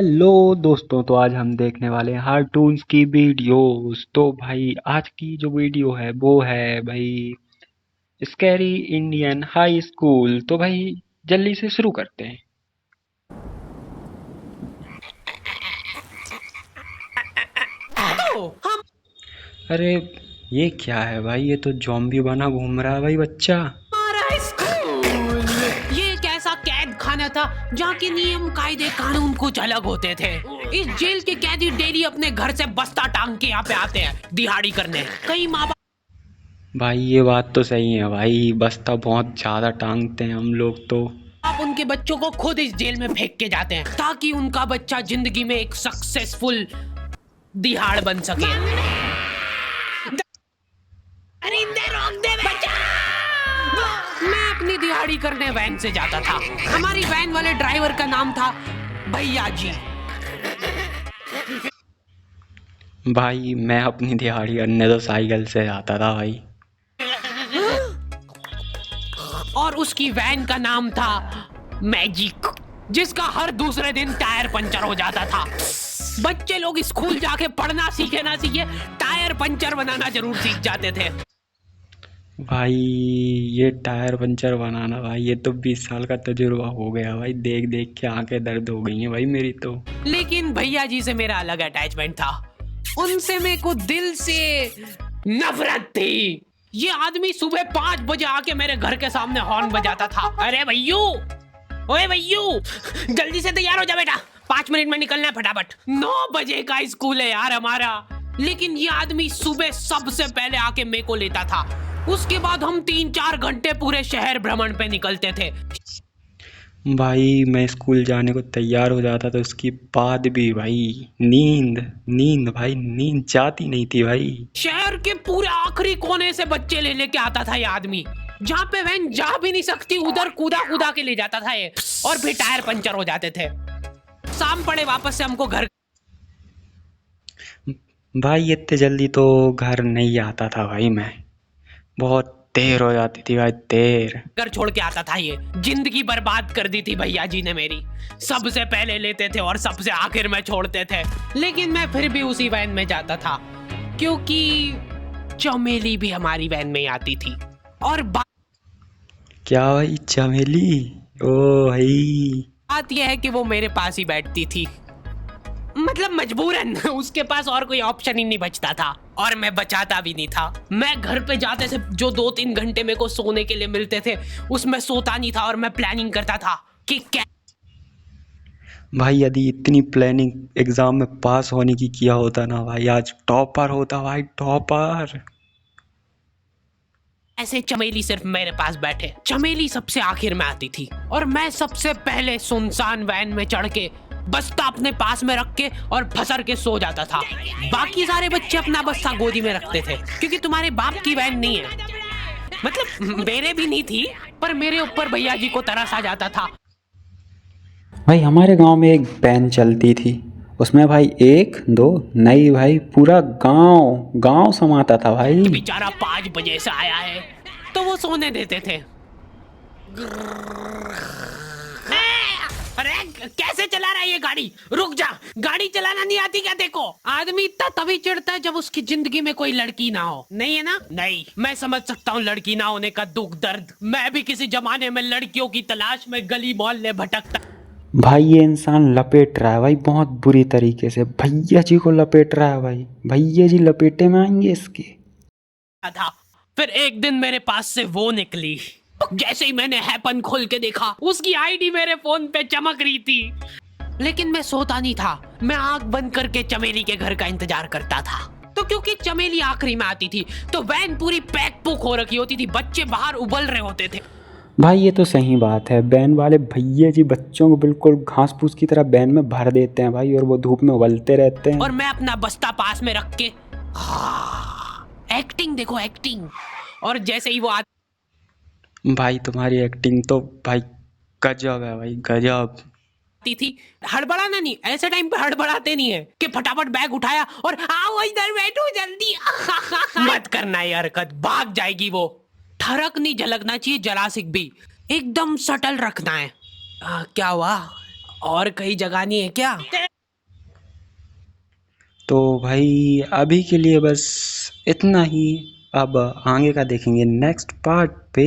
Hello दोस्तों, तो आज हम देखने वाले हैं कार्टून्स की वीडियोस। तो भाई आज की जो वीडियो है वो है भाई स्कैरी इंडियन हाई स्कूल। तो भाई जल्दी से शुरू करते हैं। अरे ये क्या है भाई, ये तो जॉम्बी बना घूम रहा है भाई बच्चा। हमारा स्कूल ये एक ऐसा कैद खाना था जहाँ के नियम कायदे कानून कुछ अलग होते थे। इस जेल के कैदी डेली अपने घर से बस्ता टांग के यहाँ पे आते हैं दिहाड़ी करने। कई माँ भाई ये बात तो सही है भाई, बस्ता बहुत ज्यादा टांगते हैं हम लोग तो। बाप उनके बच्चों को खुद इस जेल में फेंक के जाते हैं ताकि उनका बच्चा जिंदगी में एक सक्सेसफुल दिहाड़ बन सके। परिंदे रोक दे बच्चा। मैं अपनी दिहाड़ी करने वैन से जाता था। हमारी वैन वाले ड्राइवर का नाम था भैया जी। भाई मैं अपनी दिहाड़ी करने तो साइकिल से जाता था भाई। और उसकी वैन का नाम था मैजिक, जिसका हर दूसरे दिन टायर पंचर हो जाता था। बच्चे लोग स्कूल जाके पढ़ना सीखे ना सीखे, टायर पंचर बनाना जरूर सीख जाते थे। भाई ये टायर पंचर बनाना भाई, ये तो 20 साल का तजुर्बा हो गया भाई। देख देख के आंखें दर्द हो गई हैं भाई मेरी तो। लेकिन भैया जी से मेरा अलग अटैचमेंट था। उनसे मेरे को दिल से नफरत थी। ये आदमी सुबह 5 बजे आके मेरे घर के सामने हॉर्न बजाता था। अरे भैयू, ओए भैयू, जल्दी से तैयार हो जा बेटा, 5 मिनट में निकलना है फटाफट। 9 बजे का स्कूल है यार हमारा। लेकिन ये आदमी सुबह सबसे पहले आके मेरे को लेता था। उसके बाद हम 3-4 घंटे पूरे शहर भ्रमण पे निकलते थे। भाई मैं स्कूल जाने को तैयार हो जाता, तो उसके बाद भी भाई नींद नींद भाई, नींद जाती नहीं थी भाई। शहर के पूरे आखिरी कोने से बच्चे ले लेके आता था ये आदमी। जहाँ पे वैन जा भी नहीं सकती उधर कूदा कूदा के ले जाता था ये, और फिर टायर पंचर हो जाते थे। शाम पड़े वापस से हमको घर भाई इतने जल्दी तो घर नहीं आता था भाई मैं, बहुत देर हो जाती थी भाई, देर। घर छोड़ के आता था ये। जिंदगी बर्बाद कर दी थी भैया जी ने मेरी। सबसे पहले लेते थे और सबसे आखिर में छोड़ते थे। लेकिन मैं फिर भी उसी वैन में जाता था क्योंकि चमेली भी हमारी वैन में ही आती थी। और क्या भाई, चमेली? ओ भाई बात यह है कि वो मेरे पास ही बैठती थी, मतलब मजबूरन। उसके पास और कोई ऑप्शन ही नहीं बचता था, और मैं बचाता भी नहीं था। मैं घर पे जाते से जो 2-3 घंटे मेरे को सोने के लिए मिलते थे उसमें सोता नहीं था, और मैं प्लानिंग करता था कि क्या भाई यदि इतनी प्लानिंग एग्जाम में पास होने की किया होता ना भाई, आज टॉपर होता भाई, टॉपर। ऐसे चमेली सिर्फ मेरे पास बैठे। चमेली सबसे आखिर में आती थी और मैं सबसे पहले सुनसान वैन में चढ़ के बस्ता अपने पास में रख के और फसर के सो जाता था। बाकी सारे बच्चे अपना बस्ता गोदी में रखते थे क्योंकि तुम्हारे बाप की वैन नहीं है, मतलब मेरे भी नहीं थी, पर मेरे ऊपर भैया जी को तरस आ जाता था। भाई हमारे गांव में एक वैन चलती थी, उसमें भाई 1-2 नहीं भाई पूरा गांव गांव समाता था भाई। बेचारा 5 बजे से आया है तो वो सोने देते थे। अरे कैसे चला रहा है ये गाड़ी? रुक जा, गाड़ी चलाना नहीं आती क्या? देखो, आदमी इतना तभी चिढ़ता है जब उसकी जिंदगी में कोई लड़की ना हो। नहीं है ना? नहीं, मैं समझ सकता हूँ लड़की ना होने का दुख दर्द। मैं भी किसी जमाने में लड़कियों की तलाश में गली मोहल्ले भटकता भाई ये इंसान लपेट रहा है भाई, बहुत बुरी तरीके से भैया जी को लपेट रहा है भाई। भैया जी लपेटे में आएंगे इसके। था। फिर एक दिन मेरे पास से वो निकली। जैसे ही मैंने हैपन खोल के देखा, उसकी आईडी मेरे फोन पे चमक रही थी। लेकिन मैं सोता नहीं था, मैं आंख बंद करके चमेली के घर का इंतजार करता था। तो क्योंकि चमेली आखिरी में आती थी तो वैन पूरी पैक पुक हो रखी होती थी, बच्चे बाहर उबल रहे होते थे। भाई ये तो सही बात है, बैन वाले भैया जी बच्चों को बिल्कुल घास फूस की तरह बैन में भर देते हैं भाई, और वो धूप में उबलते रहते हैं। और मैं अपना बस्ता पास में रख के एक्टिंग देखो, एक्टिंग। और जैसे ही वो भाई तुम्हारी एक्टिंग तो भाई गजब है भाई, गजब। आती थी, हड़बड़ाना नहीं, ऐसे टाइम पे हड़बड़ाते नहीं है कि फटाफट बैग उठाया और आओ इधर बैठो जल्दी। मत करना ये हरकत, भाग जाएगी वो। ठरक नहीं झलकना चाहिए, जरा सिक भी, एकदम सटल रखना है। क्या हुआ? और कहीं जगह नहीं है क्या? भाई अभी के लिए बस इतना ही, अब आगे का देखेंगे नेक्स्ट पार्ट पे।